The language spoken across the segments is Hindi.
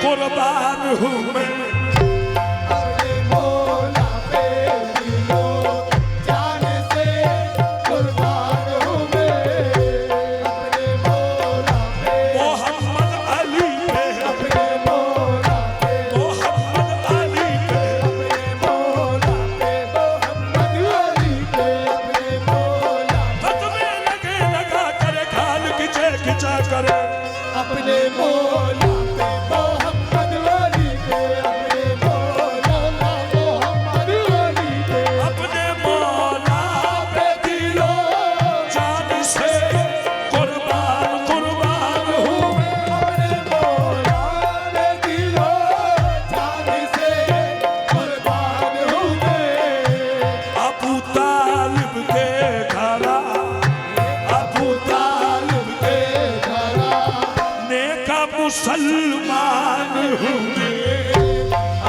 कुर्बान हूँ मैं। अपने मौला पे मोहम्मद वाली पे, अपने मौला मोहम्मद वाली पे, अपने मौला पे दिलो जान से कुर्बान कुर्बान हूँ मैं। अपने मौला पे दिलो जान से कुर्बान हूँ मैं। अबू तालिब के घरा, अबू तालिब के नेका मुसलमान हूँ मैं।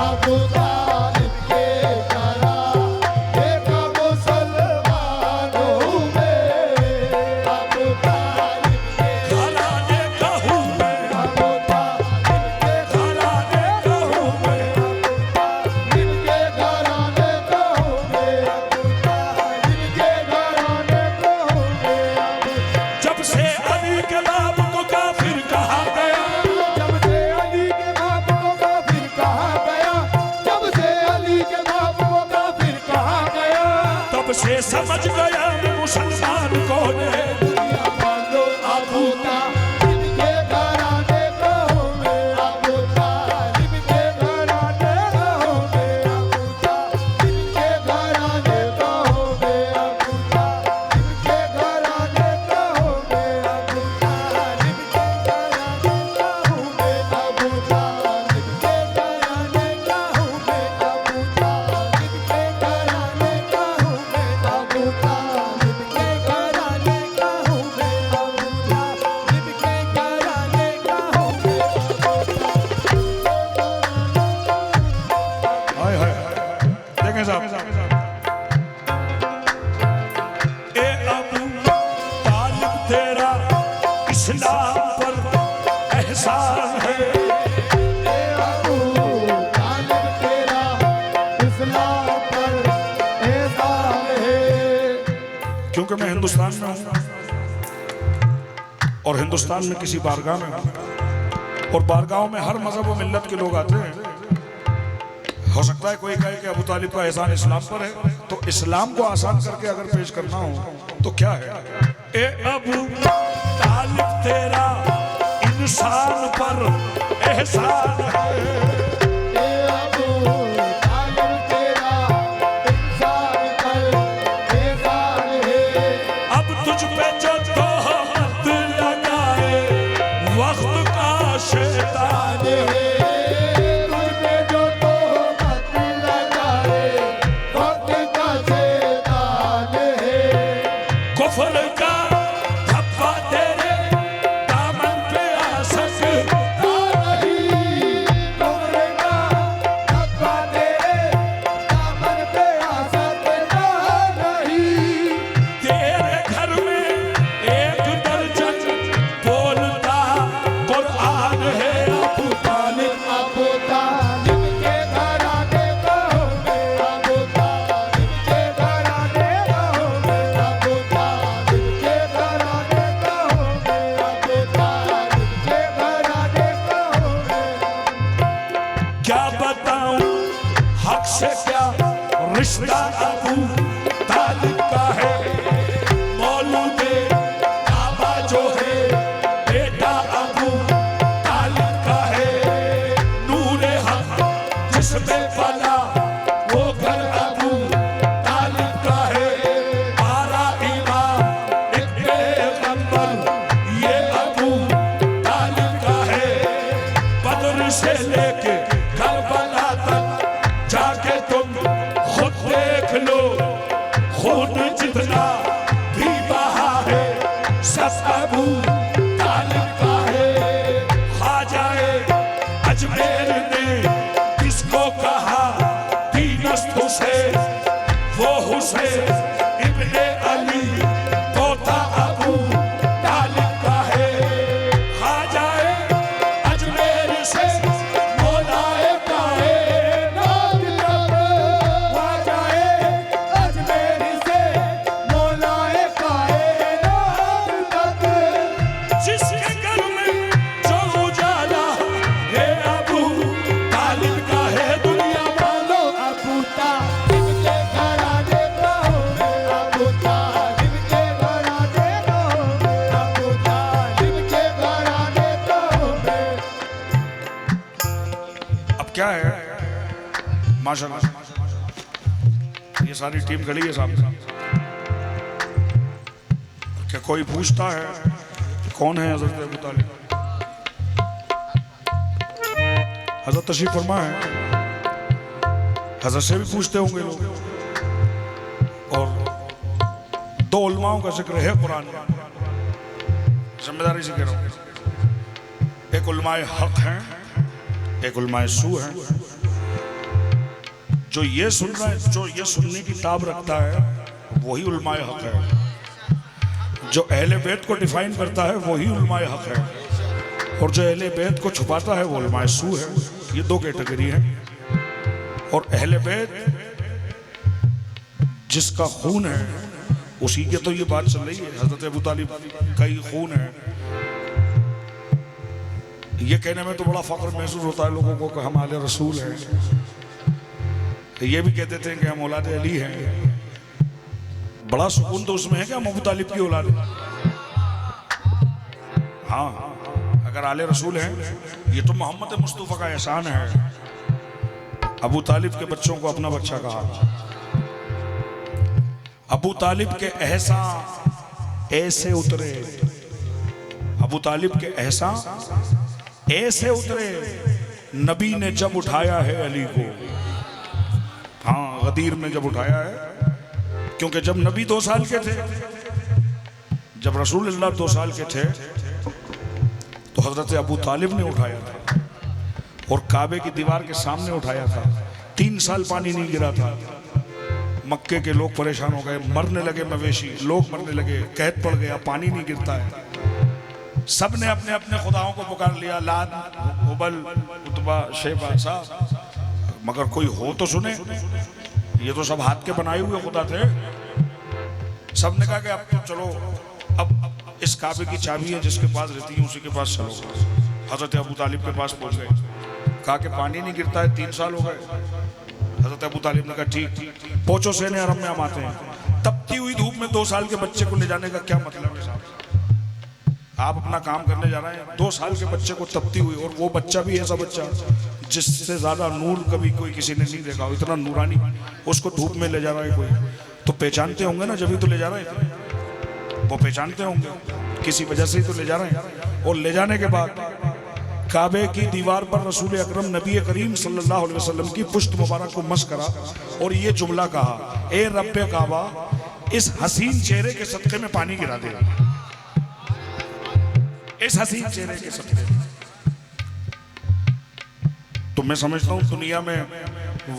अबू तालिब के घरा नेका मुसलमान हूँ मैं। अबू तालिब के घराने का हूँ मैं, अबू तालिब के घराने का हूँ मैं। इनके घराने का हूँ मैं। अबू तालिब के घराने का हूँ मैं। जब से अली के बाप को काफिर कहा गया, जब से अली के बाप को काफिर कहा गया, जब से अली के बाप को काफिर कहा गया, तब से समझ गया मैं मुसलमान कौन है। दुनिया मानो अबू तालिब के घराने का हूँ मैं। अबू तालिब के घराने का हूँ मैं। अबू तालिब के घराने का हूँ मैं। अबू तालिब के घराने का हूँ मैं। अबू तालिब के घराने का हूँ मैं। अबू तालिब के घराने का हूँ मैं। अबू तालिब के घराने का हूँ मैं। अबू तालिब के घराने का हूँ मैं। अबू तालिब के घराने का हूँ मैं। हाय हाय देखें साहब, ए अबू तालिब तेरा इस्लाम पर एहसान है। अबू तालिब तेरा इस्लाम पर एहसान है। क्योंकि मैं हिंदुस्तान में हूँ और हिंदुस्तान में किसी बारगाह में हूँ, और बारगाहों में हर मजहब व मिल्लत के लोग आते हैं। हो सकता है कोई कहे कि अबू तालिब का एहसान इस्लाम पर है, तो इस्लाम को आसान करके अगर पेश करना हो तो क्या है। ए अबू तालिब तेरा इंसान पर एहसान है। अबू तालिब तेरा इंसान पर एहसान है। अब तुझ पे जो तोहमत लगाए वक्त का शैतान है। तुझ पे जो तोहमत लगाए वक्त का शैतान है। कुफ्र का धब्बा तेरे दामन पे आ सकता नहीं कुफ्र का धब्बा तेरे दामन पे आ सकता नहीं। तेरे घर में एक दर्जन बोलता कुरान है। अबू तालिब अबू तालिब के घराने का हूँ मैं। अबू तालिब के घराने का हूँ मैं। अबू तालिब के घराने का हूँ मैं। अबू तालिब के घराने का हूँ मैं। क्या बताऊं हक से क्या रिश्ता अबू तालिब का है। मौलूदे काबा जो है बेटा अबू तालिब का है। नूरे हक जिसमें फला वो घर अबू तालिब का है। आरा इमाम एक पैगंबर ये अबू तालिब का है। बदर से लेके करबला तक जाके तुम खुद देख लो, खून जितना भी बहा है सब अबू तालिब का है। ख्वाजाए अजमेर ने किसको कहा दीनस्त हुसैन, वो हुसैन इब्ने अली तोता अबू तालिब का है। ख्वाजाए अजमेर से क्या है माशाल्लाह, ये सारी टीम खड़ी है सामने। क्या कोई पूछता है कौन है हजरत अबू तालिब? हजरत तशरीफ फरमा है, हजरत से भी पूछते होंगे लोग। और दो उलमाओं का जिक्र है कुरान में, जिम्मेदारी से कह रहा हूं। एक उलमाए हक हैं, एक उलमाए सू हैं। जो ये सुन रहा है, जो ये सुनने की ताब रखता है, वही उलमाए हक है। जो अहले बैत को डिफाइन करता है वही उलमाए हक है, और जो अहले बैत को छुपाता है वो उलमाए सू है। ये दो कैटेगरी है। और अहले बैत जिसका खून है उसी के तो ये बात चल रही है, हजरत अबू तालिब का ही खून है। ये कहने में तो बड़ा फख्र महसूस होता है लोगों को कि हम आले रसूल हैं। ये भी कहते थे कि हम औलाद अली हैं। बड़ा सुकून तो उसमें है कि हम अबू तालिब की औलाद हैं। हाँ, अगर आले रसूल हैं, ये तो मोहम्मद मुस्तफ़ा का एहसान है। अबू तालिब के बच्चों को अपना बच्चा कहा। अबू तालिब के एहसान ऐसे उतरे, अबू तालिब के एहसान ऐसे उतरे, नबी ने जब उठाया है अली को। हाँ, गदीर में जब उठाया है, क्योंकि जब नबी 2 साल के थे, जब रसूलुल्लाह 2 साल के थे, तो हजरत अबू तालिब ने उठाया था और काबे की दीवार के सामने उठाया था। 3 साल पानी नहीं गिरा था। मक्के के लोग परेशान हो गए, मरने लगे मवेशी, लोग मरने लगे, कहत पड़ गया, पानी नहीं गिरता है। सब ने अपने अपने खुदाओं को पुकार लिया, लात, हुबल, उतबा, शेबा, साहब, मगर कोई हो तो सुने। ये तो सब हाथ के बनाए हुए खुदा थे। सब ने कहा कि अब तो चलो, अब इस काबे की चाबी है, जिसके पास रहती है उसी के पास चलो। हजरत अबू तालिब के पास पहुंच गए। कहा कि पानी नहीं गिरता है, 3 साल हो गए। हजरत अबू तालिब ने कहा ठीक, पहुंचो सेने अरब में हम आते हैं। तपती हुई धूप में 2 साल के बच्चे को ले जाने का क्या मतलब है साहब? आप अपना काम करने जा रहे हैं, 2 साल के बच्चे को तपती हुई, और वो बच्चा भी ऐसा बच्चा जिससे ज्यादा नूर कभी कोई किसी ने नहीं देखा, इतना नूरानी, उसको धूप में ले जा रहा है कोई। तो पहचानते होंगे ना, जब ही तो ले जा रहे हैं। वो पहचानते होंगे, किसी वजह से ही तो ले जा रहे हैं। और ले जाने के बाद काबे की दीवार पर रसूल अकरम नबी करीम सल्लल्लाहु अलैहि वसल्लम की पुश्त मुबारक को मस करा और ये जुमला कहा, ए रब्बे काबा, इस हसीन चेहरे के सदक़े में पानी गिरा दे। इस हसीन चेहरे के सदक़े में। तो मैं समझता हूँ दुनिया में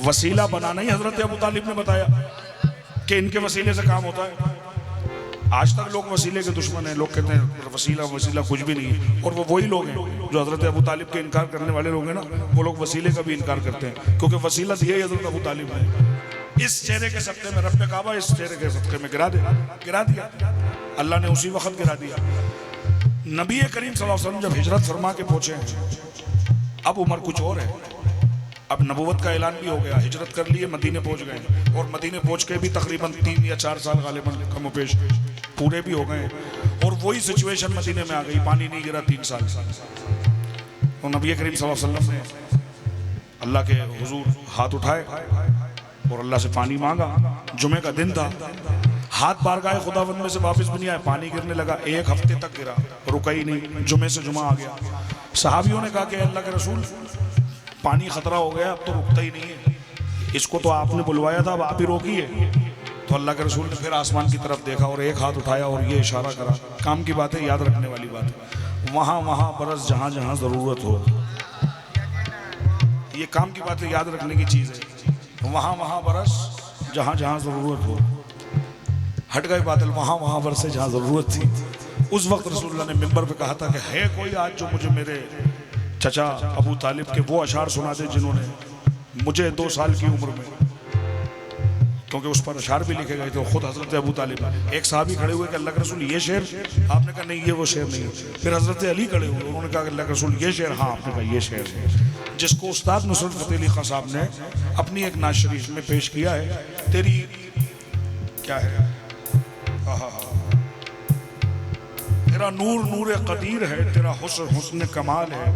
वसीला बनाना ही हजरत अबू तालिब ने बताया कि इनके वसीले से काम होता है। आज तक लोग वसीले के दुश्मन हैं। लोग कहते हैं वसीला वसीला कुछ भी नहीं है। और वो वही लोग हैं जो हजरत अबू तालिब के इनकार करने वाले लोग हैं ना, वो लोग वसीले का भी इनकार करते हैं, क्योंकि वसीला दिया ही हजरत अबू तालिब ने। इस चेहरे के सदक़े में रब्बे काबा, इस चेहरे के सदक़े में गिरा दिया। अल्लाह ने उसी वक्त गिरा दिया। नबी करीम सल्लल्लाहु अलैहि वसल्लम जब हिजरत फरमा के पहुंचे हैं, अब उम्र कुछ और है। अब नबूवत का ऐलान भी हो गया, हिजरत कर लिए, मदीने पहुंच गए। और मदीने पहुंच के भी तकरीबन 3 या 4 साल गालिबन कम पेश पूरे भी हो गए। और वही सिचुएशन मदीने में आ गई, पानी नहीं गिरा 3 साल। और नबी करीम सल्लल्लाहु अलैहि वसल्लम ने अल्लाह के हुजूर हाथ उठाए और अल्लाह से पानी मांगा। जुमे का दिन था, हाथ बारगाह खुदावंद में से वापस भी नहीं आए, पानी गिरने लगा। 1 हफ्ते तक गिरा, रुका ही नहीं। जुमे से जुमा आ गया। सहाबियों ने कहा कि अल्लाह के रसूल, पानी खतरा हो गया, अब तो रुकता ही नहीं है। इसको तो आपने बुलवाया था, अब आप ही रोकिए। तो अल्लाह के रसूल ने फिर आसमान की तरफ देखा और एक हाथ उठाया और ये इशारा करा। काम की बात है, याद रखने वाली बात है। वहाँ वहाँ बरस जहाँ जहाँ ज़रूरत हो। ये काम की बात है, याद रखने की चीज़ है। वहाँ वहाँ बरस जहाँ जहाँ ज़रूरत हो। हट गए बादल, वहाँ वहाँ बरसे जहाँ ज़रूरत थी। उस वक्त रसूलुल्लाह ने मिंबर पे कहा था कि है कोई आज जो मुझे मेरे चचा अबू तालिब के वो अशार सुना दे जिन्होंने मुझे 2 साल की उम्र में, क्योंकि उस पर अशार भी लिखे गए थे। खुद हजरत अबू तालिब, एक साहबी खड़े हुए कि अल्लाह के रसूल ये शेर, आपने कहा नहीं ये वो शेर नहीं। फिर हजरत अली खड़े हुए, उन्होंने कहा अल्लाह के रसूल ये शेर, हाँ, आपने कहा ये शेर है, जिसको उस्ताद नुसरत फतेह अली खां साहब ने अपनी एक नात शरीफ में पेश किया है। तेरी क्या है, तेरा नूर नूर कदीर है, तेरा हुस्न हुस्न कमाल है,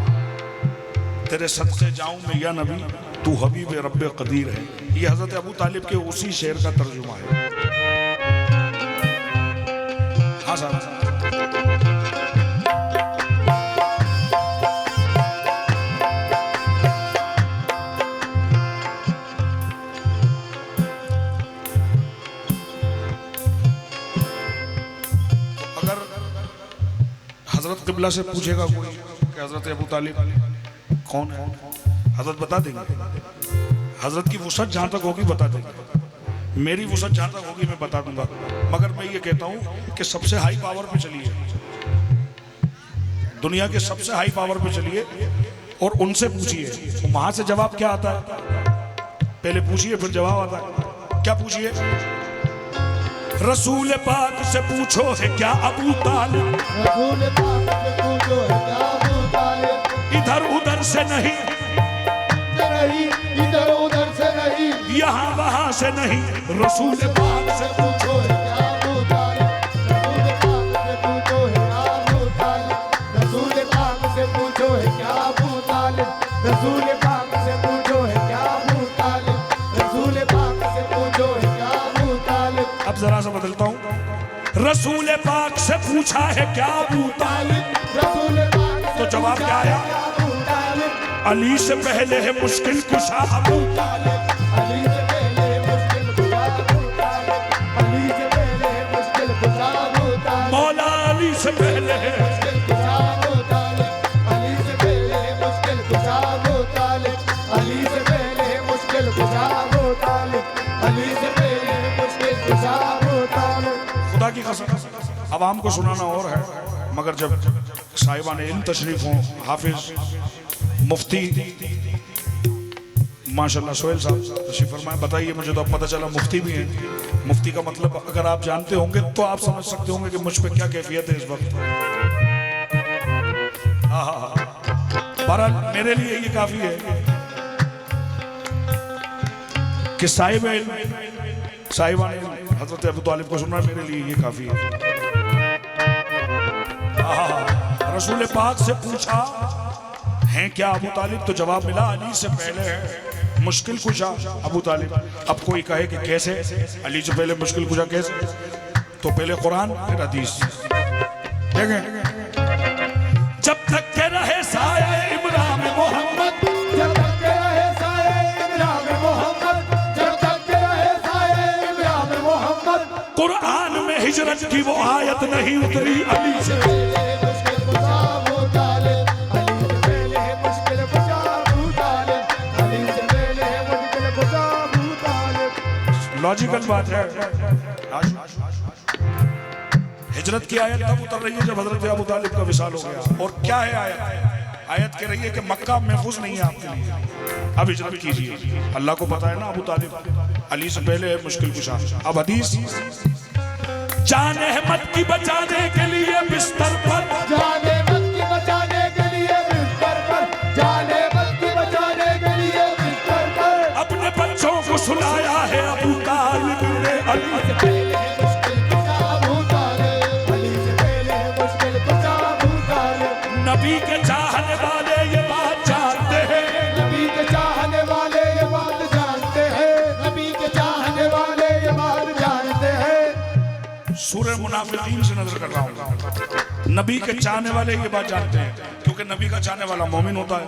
तेरे सदक़े जाऊं मैं या नबी, तू हबीब रब्बे कदीर है। ये हजरत अबू तालिब के उसी शेर का तर्जुमा है। हाँ साहब, अगर हजरत किबला से पूछेगा कोई कि हजरत अबू तालिब कौन है, हजरत बता देंगे। हजरत की वुसअत जहां तक होगी बता देंगे, मेरी वुसअत जहां तक होगी मैं बता दूंगा। मगर मैं ये कहता हूं कि सबसे हाई पावर पे चलिए, दुनिया के सबसे हाई पावर पे चलिए और उनसे पूछिए वहां से जवाब क्या आता है। पहले पूछिए फिर जवाब आता है। क्या पूछिए? रसूल पाक से पूछो है क्या अबू तालिब, रसूल पाक से पूछो है क्या अबू तालिब, इधर उधर से नहीं, इधर उधर से नहीं, यहाँ वहां से नहीं, रसूल पाक से पूछो है क्या अबू तालिब, रसूल पाक से पूछो है क्या अबू तालिब, रसूल पाक से पूछो है क्या अबू तालिब, रसूल पाक से पूछो है क्या अबू तालिब। अब जरा सा बदलता हूँ, रसूल पाक से पूछा है क्या अबू तालिब, रसूल पाक तो जवाब क्या आया? अबू तालिब, अली से पहले है मुश्किल कुशा अबू तालिब, अली से पहले मुश्किल कुशा अबू तालिब, अली से पहले मुश्किल कुशा अबू तालिब, मौला अली से पहले है मुश्किल कुशा अबू तालिब, अली से पहले मुश्किल कुशा अबू तालिब, अली से पहले मुश्किल कुशा अबू तालिब, अली से पहले मुश्किल कुशा अबू तालिब। खुदा की कसम अवाम को सुनाना और है, मगर जब साहिबान इल्म तशरीफ हों, हाफिज मुफ्ती माशाल्लाह सोहेल साहब तशरीफ फरमाएं। बताइए, मुझे तो अब पता चला मुफ्ती भी हैं। मुफ्ती का मतलब अगर आप जानते होंगे तो आप समझ सकते होंगे कि मुझ पे क्या कैफियत है इस वक्त। हाँ, बहरहाल मेरे लिए ये काफी है कि साहिबान हजरत अबू तालिब को सुनना मेरे लिए ये काफी है। रसूल पाक से पूछा हैं क्या अबू तालिब, तो जवाब मिला अली से पहले है मुश्किल कुशा अबू तालिब। अब कोई कहे कि कैसे अली से पहले मुश्किल कुशा कैसे, तो पहले कुरान फिर हदीस देखें। जब तक के रहे साया इमरान मोहम्मद, जब तक के रहे साए इमरान मोहम्मद, जब तक के रहे साए इमरान मोहम्मद, कुरान में हिजरत की वो आयत नहीं उतरी अली से। मुश्किल कुशा अबू तालिब, अली से पहले मुश्किल कुशा अबू तालिब, अली से पहले मुश्किल कुशा अबू तालिब। लॉजिकल बात है। हिजरत की आयत तब उतर रही है जब हजरत अबू तालिब का विसाल हो गया। और क्या है आयत? आयत कह रही है कि मक्का महफूज नहीं है आपके लिए, अब हिजरत कीजिए। अल्लाह को पता है ना अबू तालिब अली से पहले है मुश्किल कुशा। अब हदीस, जान अहमद की बचाने के लिए बिस्तर पर, जाने मत की बचाने के लिए बिस्तर पर, जाने मत की बचाने के लिए बिस्तर पर, अपने बच्चों को सुलाया है अबू तालिब ने अली से पहले मुश्किल कुशा अबू तालिब, अली से पहले मुश्किल कुशा अबू तालिब। नबी के चाहने वाले ये बात जानते हैं, नबी के चाहने वाले ये बात जानते हैं, नबी के चाहने वाले ये बात जानते हैं। सूरह मुनाफिकीन से नजर कर रहा हूँ। नबी के चाहने वाले ये बात जानते हैं, क्योंकि नबी का चाहने वाला मोमिन होता है।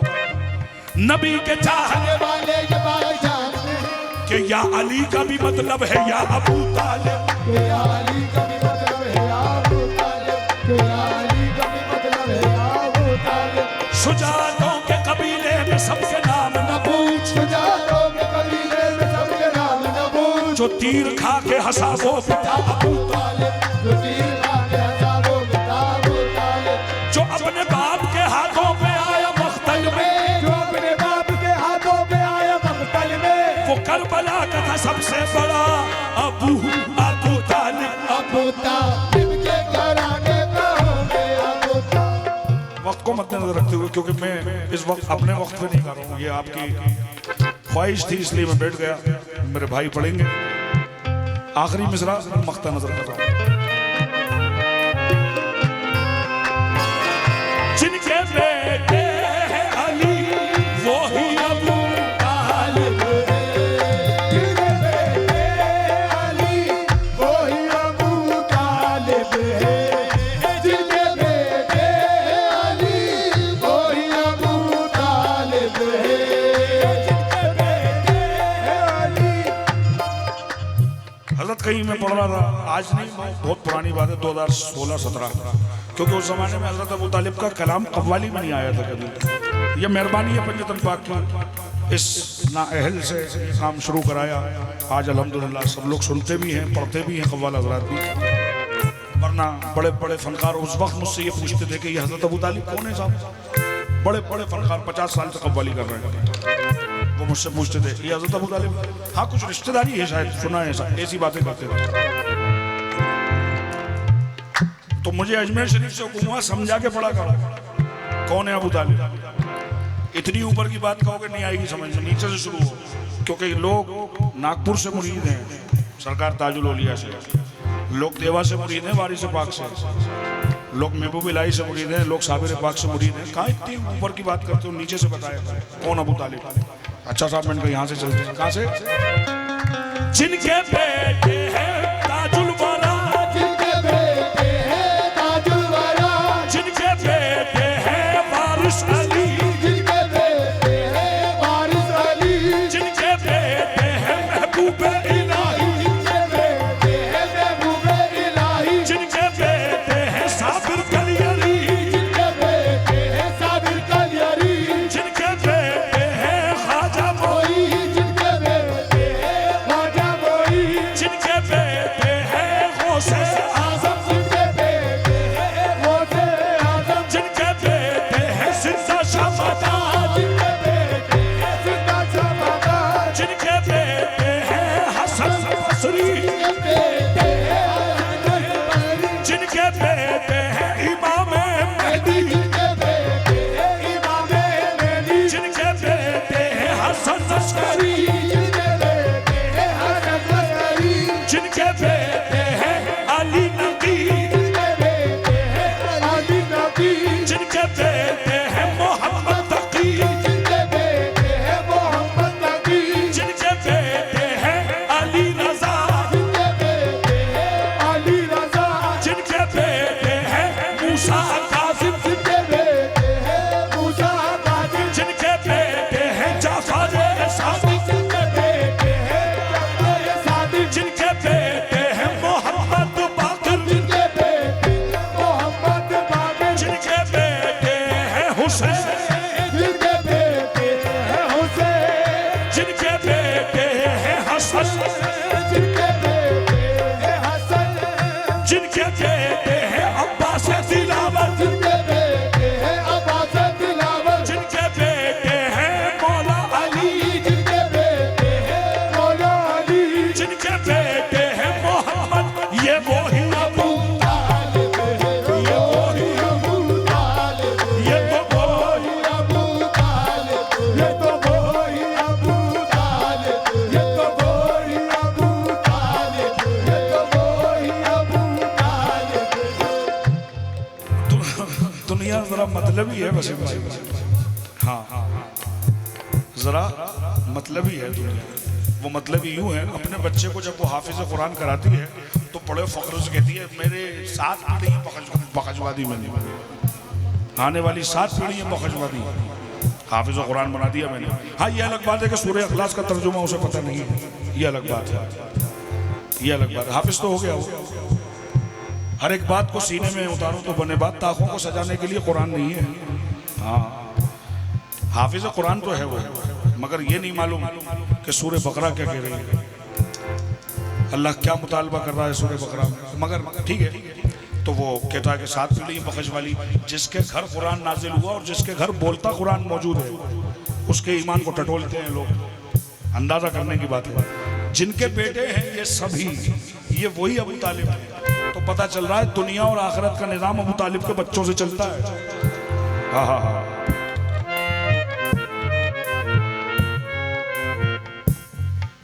नबी के चाहने वाले ये बात जानते हैं कि या अली का भी मतलब है या अबू तालिब, कि या अली का भी मतलब है या अबू तालिब, कि या अली का भी मतलब है या अबू तालिब। शुजातों के कबीले में सबके नाम न पूछ, शुजातों के कबीले में सबके नाम न पूछ, जो तीर खा के हंसा वो पिता अबू तालिब, जो तीर खा के हंसा वो पिता अबू तालिब, जो अपने बाप के हाथों पे आया मख्तल में, जो अपने बाप के हाथों पे आया मख्तल में, वो करबला का था सबसे बड़ा अबू तालिब। अबू तालिब के घराने का हो गया अबू तालिब। वक्त को मद्देनजर रखते हुए, क्योंकि मैं इस वक्त अपने वक्त पे नहीं कर रहा हूँ, ये आपकी ख्वाहिश थी इसलिए मैं बैठ गया। मेरे भाई पढ़ेंगे आखिरी मिसरा, मख्ता नजर कर रहा हूँ। जिनके बेटे हैं अली कहीं मैं पढ़ रहा था, आज नहीं, बहुत पुरानी बात है, 2016-17, क्योंकि उस जमाने में हजरत अबू तालिब का कलाम कव्वाली में नहीं आया था कभी। ये मेहरबानी है पंजतन पाक की, इस नाअहल से काम शुरू कराया। आज अल्हम्दुलिल्लाह सब लोग सुनते भी हैं, पढ़ते भी हैं कव्वाल हजरात भी। वरना बड़े बड़े फनकार उस वक्त मुझसे ये पूछते थे कि ये हजरत अबू तालिब कौन है साहब। बड़े बड़े फनकार 50 साल से कव्वाली कर रहे हैं, वो मुझसे पूछते थे ये हजरत अबू तालिब। हाँ, कुछ रिश्तेदारी है शायद, सुना है ऐसी बातें करते थे। तो मुझे अजमेर शरीफ से हुक्म हुआ समझा के पढ़ा करो कौन है अबू तालिब। इतनी ऊपर की बात कहोगे नहीं आएगी समझ में, नीचे से शुरू हो, क्योंकि लोग नागपुर से मुरीद हैं सरकार ताजुल औलिया से, लोग देवा से मुरीद हैं वारिस पाक से, लोग महबूब इलाही से मुरीद हैं, लोग साबिर पाक से मुरीद हैं। कहाँ इतनी ऊपर की बात करते हो, नीचे से बताया कौन अबू तालिब। अच्छा साहब, मैंने कहा यहाँ से चलते हैं। कहाँ से? जिनके बेटे हैं ताजुल वाला, जिनके बेटे हैं ताजुल वाला, जिनके बेटे हैं वारिस अली, जिनके बेटे हैं वारिस अली, जिनके बेटे हैं महबूब इलाही, जिनके बेटे हैं महबूब इलाही, जिनके बेटे हैं साबिर कलियरी, जिनके बेटे हैं साबिर कलियरी, जिनके बेटे हैं ख्वाजा मोई, जिनके बेटे हैं ख्वाजा मोई, जिनके बेटे हैं गौसे आजम, जिनके बेटे हैं गौसे आजम, जिनके बेटे हैं सिद्दा शाहबादा, जिनके बेटे हैं सिद्दा शाहबादा, जिनके बेटे हैं हसन बसरी, जिनके बेटे हैं हसन बसरी, जिनके बेटे हैं इमाम मेहदी, जिनके बेटे हैं इमाम मेहदी, जिनके बेटे हैं हसन अस्करी, जिनके बेटे हैं हसन बसरी, जिनके बेटे हैं अली नबी, जिनके बेटे हैं अली नबी, जिनके बेटे हैं मोहम्मद तकी, जिनके बेटे हैं मोहम्मद नबी, जिनके बेटे हैं अली रजा, जिनके बेटे हैं अली रजा, जिनके बेटे हैं मूसा कासिम, जिनके बेटे हैं मूसा कासिम, जिनके बेटे हैं जाफर सादिक, जिनके बेटे हैं जाफर सादिक, जिनके बेटे हैं मोहम्मद बाकर, जिनके बेटे हैं मोहम्मद बाकर, जिनके बेटे हैं हुसैन, जिनके बेटे हैं हुसैन, जिनके बेटे हैं हसन, जिनके बेटे हैं हसन, जिनके बेटे हैं अब्बास दिलावर, जिनके बेटे हैं अब्बास दिलावर, जिनके बेटे हैं मौला अली, जिनके बेटे हैं मौला अली, जिनके बेटे हैं मोहम्मद, ये वही अबू, तालिब है, ये वही अबू तालिब, ये तो वही अबू तालिब, ये तो वही अबू तालिब, ये तो वही अबू तालिब, ये तो वही अबू तालिब। दुनिया जरा मतलब ही है वैसे भाई। हाँ, जरा मतलब ही है दुनिया। वो मतलब ही यूं है, अपने बच्चे को जब वो हाफिज कुरान कराती है तो बड़े फख्र से कहती है मेरे 7 पीढ़ियाँ बखशवा दी मैंने, आने वाली 7 पीढ़ियाँ बखशवा दी, हाफिज कुरान बना दिया मैंने। हाँ, ये अलग बात है कि सूरह इखलास का तर्जुमा उसे पता नहीं है, ये अलग बात है, ये अलग बात है। हाफिज तो हो गया वो, हर एक बात को सीने में उतारूं तो बने बात, ताकों को सजाने के लिए कुरान नहीं है। हाँ, हाफिज कुरान तो है वो, मगर ये नहीं मालूम कि सूरह बकरा क्या कह रही है, अल्लाह क्या मुतालबा कर रहा है सूरह बकरा में। मगर ठीक है, तो वो कहता है कि 7 पीढ़ी बख्श वाली, जिसके घर कुरान नाजिल हुआ और जिसके घर बोलता कुरान मौजूद है, उसके ईमान को टटोलते हैं लोग। अंदाजा करने की बात है। जिनके बेटे हैं ये सभी, ये वही अबू तालिब है। तो पता चल रहा है दुनिया और आखिरत का निजाम अबू तालिब के बच्चों से चलता है। हाँ हाँ हाँ,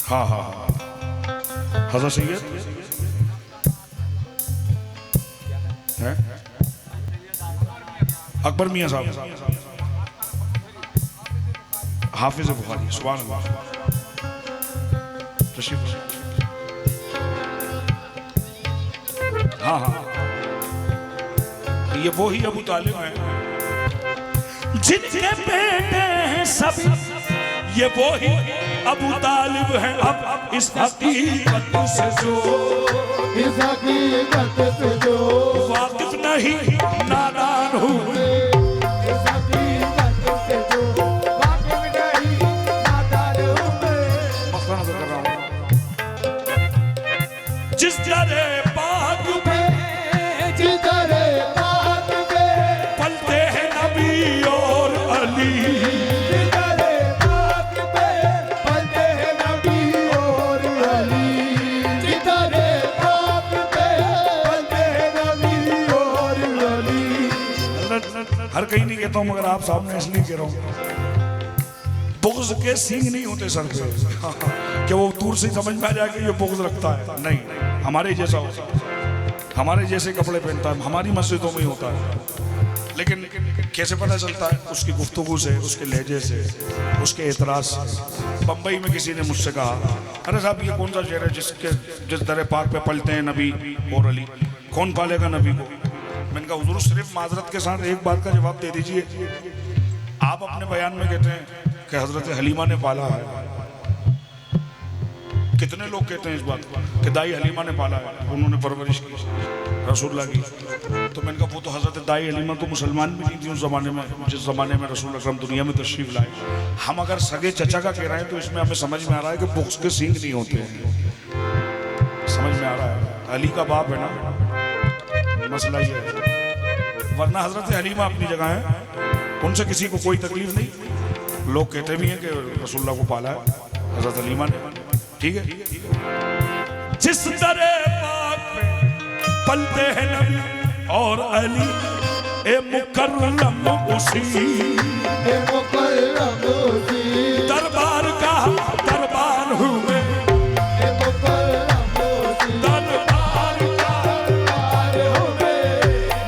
हाँ हाँ हाँ, हज़रत सैयद है अकबर मियाँ साहब, हाफिज बुखारी, सुभान अल्लाह, तशरीफ। हाँ हाँ, ये वो ही अबू तालिब है जिनके बेटे हैं सब, ये वो ही अबू तालिब है अब इस हकीकत से जो इस हकीकत से जो वाकिफ नहीं नादान हुए। इस हकीकत से जो वाकिफ नहीं नादान हुए। मसला नजर कर रहा हूं। जिस दरे पाक में जिधर बात में पलते हैं नबी और अली, जिधर बात में पलते हैं नबी और अली, जिधर बात में पलते हैं नबी और अली। हर कहीं नहीं कहता हूं मगर आप सामने इसलिए कह रहा हूं, बुग़्ज़ के सींग नहीं होते सर पे कि वो दूर से समझ में आ जाए कि ये बुग़्ज़ रखता है। नहीं, हमारे जैसा होता है, हमारे जैसे कपड़े पहनता है, हमारी मस्जिदों में ही होता है। लेकिन कैसे पता चलता है? उसकी गुफ्तगू से, उसके लहजे से, उसके एतराज़ से। बम्बई में किसी ने मुझसे कहा, अरे साहब ये कौन सा शहर है जिस दर पाक पे पलते हैं नबी और अली, कौन पालेगा नबी को? मैंने कहा हुजूर सिर्फ माजरत के साथ एक बात का जवाब दे दीजिए। आप अपने बयान में कहते हैं कि हजरत हलीमा ने पाला है। कितने लोग कहते हैं इस बात कि दाई हलीमा ने पाला है, उन्होंने परवरिश की रसूलुल्लाह की। तो मैंने कहा वो तो हजरत दाई हलीमा तो मुसलमान भी नहीं थी उस ज़माने में, जिस ज़माने में रसूल अकरम दुनिया में तशरीफ लाए। हम अगर सगे चचा का कह रहे हैं तो इसमें हमें समझ में आ रहा है कि बुग़्ज़ के सींग नहीं होते हैं। समझ में आ रहा है? अली का बाप है ना, मसला ये है। वरना हजरत हलीमा अपनी जगह है, उनसे किसी को कोई तकलीफ नहीं। लोग कहते भी हैं कि रसूलुल्लाह को पाला है हजरत हलीमा ने। ठीक है, जिस दरे पाक पे पलते हैं नबी और अली, ए मुकर्रम उसी ए मुकर्रम उसी दरबार का दरबार हुए। ए मुकर्रम उसी दरबार का दरबार हुए।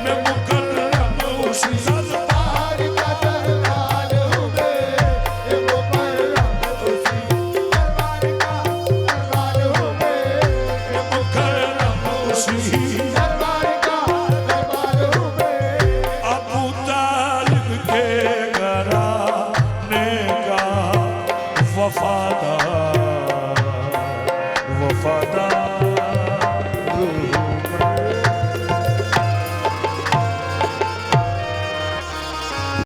मैं मुकर्रम उसी दरबार का दरबार हुए। ए मुकर्रम उसी दरबार का दरबार हुए। मैं मुकर्रम उसी दरबार का दरबार हुए। अबू तालिब के घराने का वफादार